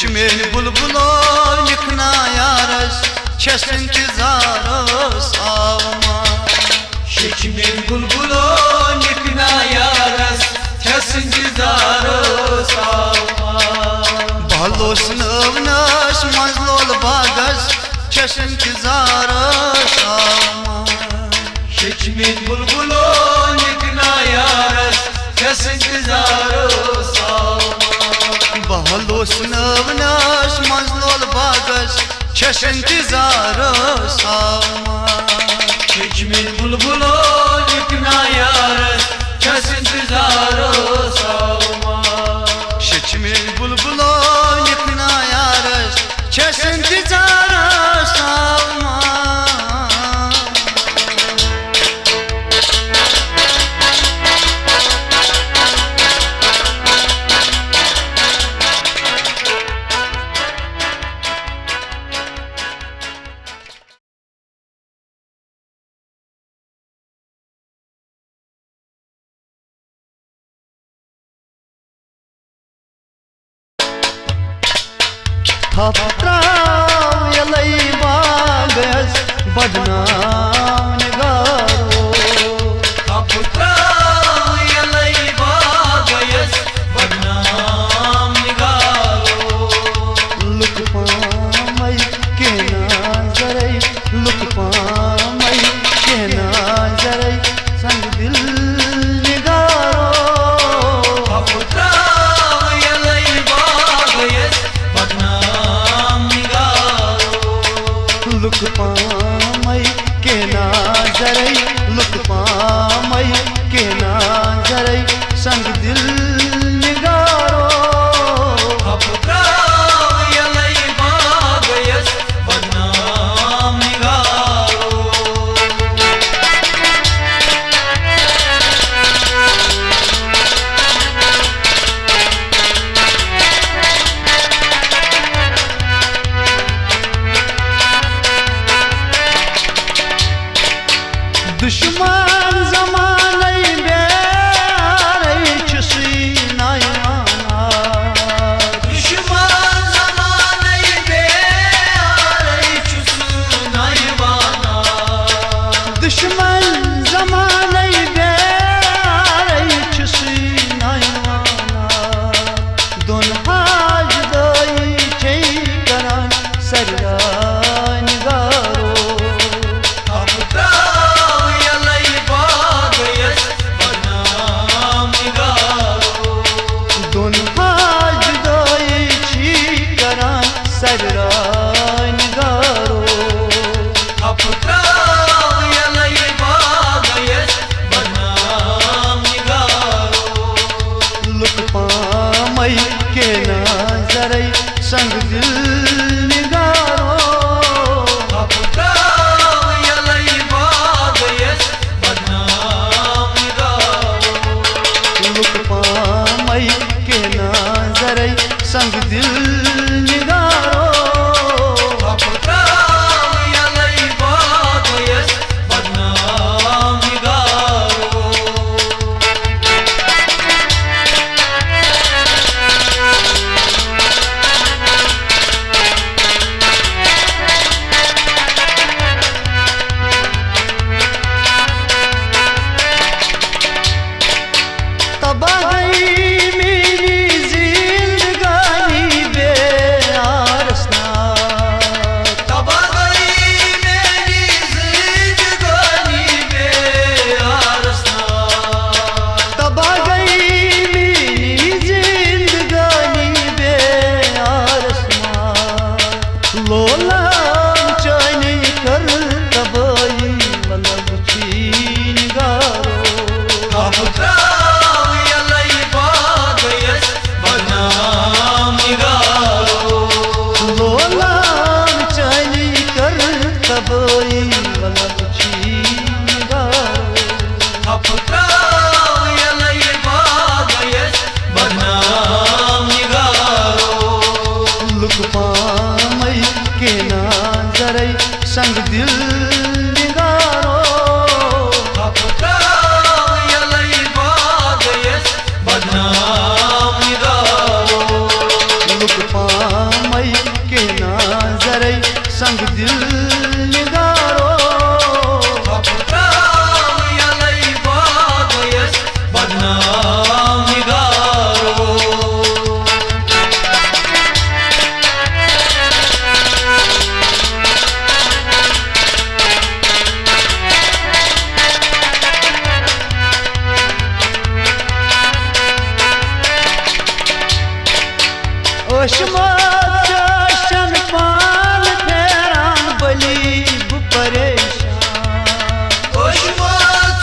Şeçmeyin bulbulo yıkna yarış Çes intizarı savma Şeçmeyin bulbulo yıkna yarış Çes intizarı savma Bahlo sınavnaş mazlol bagas Çes intizarı savma Şeçmeyin bulbulo yıkna yarış Çes intizarı savma Bahlo sınavnaş mazlol bagas Çes intizarı savma Şeçmeyin bulbulo yıkna yarış Çes intizarı savma Şeçmeyin bulbulo yıkna yarış Çes intizarı savma Taptrav yalay bagas badnaam nigaro Taptrav yalay bagas badnaam nigaro Look pamay ke nazaray Look pamay ke nazaray Sang dil nigaro Taptrav yalay bagas badnaam nigaro Look pamay ke nazaray Look pamay ke nazaray Sang dil nigaro Taptrav yalay bagas badnaam nigaro Düşman zamanay beray çısı naymana Düşman zamanı beray çüsün hayvana Düşman zamanay beray çısı naymana Don hacday çeykaran saryan garo Taptrav yalay bagas badnaam nigaro Don hacday çeykaran saryan garo Taptrav yalay bagas badnaam nigaro Look pamay ke nazaray Sang dil nigaro Taptrav yalay bagas badnaam nigaro Look pamay ke nazaray Sang dil nigaro Taptrav yalay bagas badnaam nigaro ओशमो चशन पान Ferran बली बु परेशान ओशमो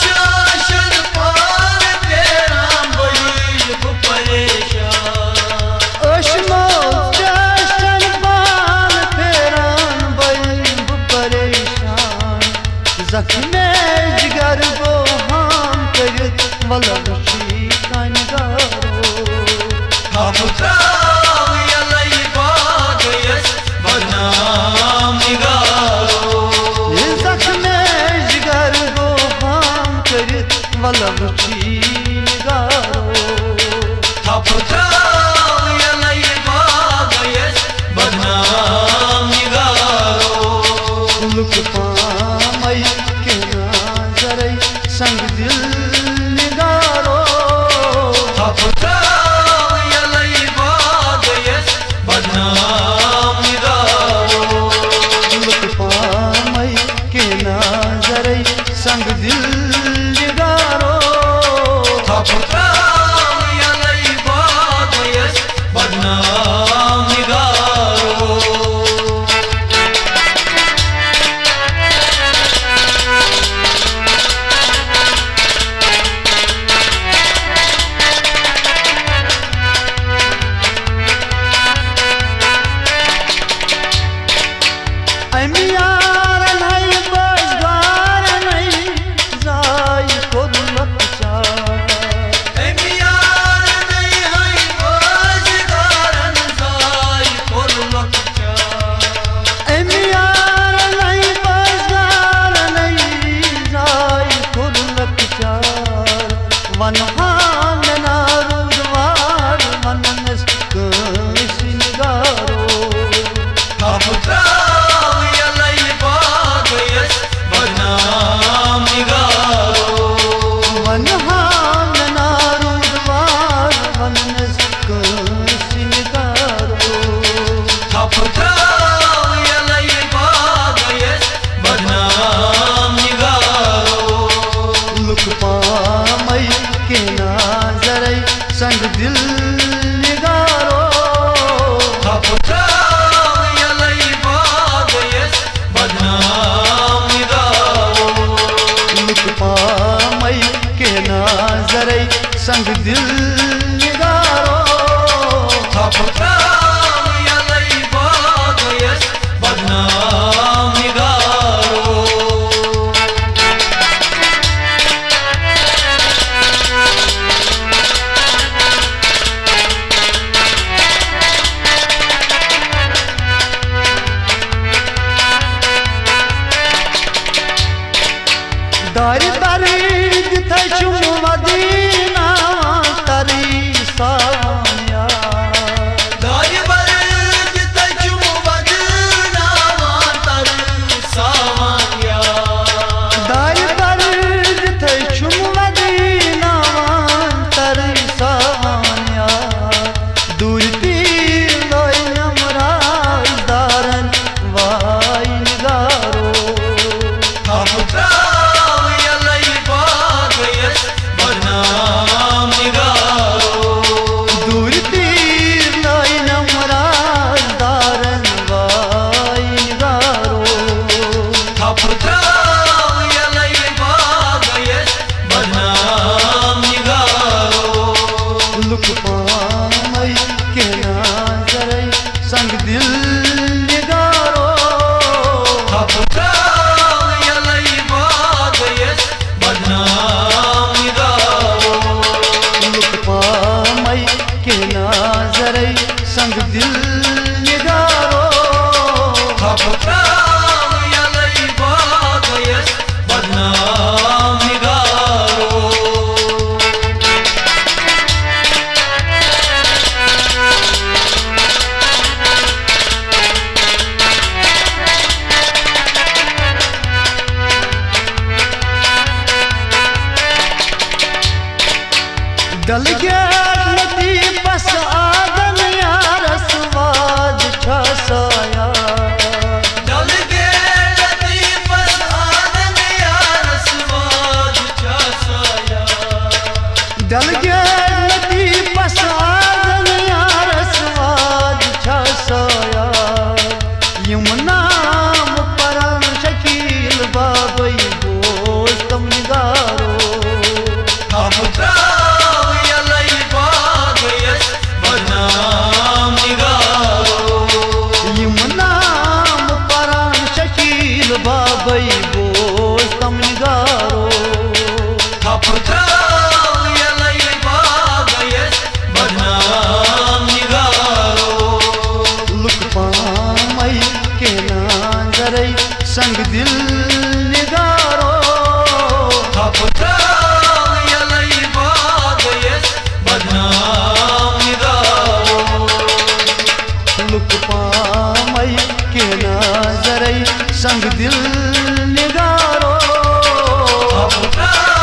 चशन पान Ferran बली बु परेशान ओशमो चशन पान Ferran बली बु परेशान जख्मे जिगर गो हम करित वलवशी कनगारो बदनाम निगारो जख्मे जिगर गो हम करित वलवशी निगारो बदनाम निगारो लुक पामई के नाजरै संग दिल निगारो बदनाम निगारो लुक पामई के नाजरै संग दिल निगारो बदनाम निगारो अमियार नहीं बजगार नहीं जाय खुद लपचा अमियार नहीं है बजगारन जाय कोर लकचा अमियार नहीं बजगार नहीं जाय खुद लपचा वनहान नारुदवार मननस कसिनगारो बदनाम निगारो वनहान नारुदवार मननस कसिनगारो बदनाम निगारो लुक पामई के नाजरै संग दिल निगारो बदनाम निगारो लुक पामई के नाजरै संग दिल निगारो बदनाम निगारो दारी दारी दिथै चुम मदीना तारी साया दारी बरद तजुम बदनाम तर सावनिया दारी दारी दिथै चुम मदीना तारी साया दूर तीर लोय नमराज दारन वाई निगारो बदनाम निगारो दूर तीर लोय नमराज दारन वाई निगारो बदनाम निगारो लुक पामई के नाजरै संग दिल निगारो बदनाम निगारो लुक पामई के नाजरै संग दिल निगारो बदनाम निगारो डल गया नदी बस आदम यार स्वाद छसाया डल गे नदी बस आदम यार स्वाद छसाया डल गया नदी बस आदम यार स्वाद संग दिल निगारो Hapıtan yalayı bağdayız Badnam nidaro लुक पामई के नजरई संग दिल निगारो Hapıtan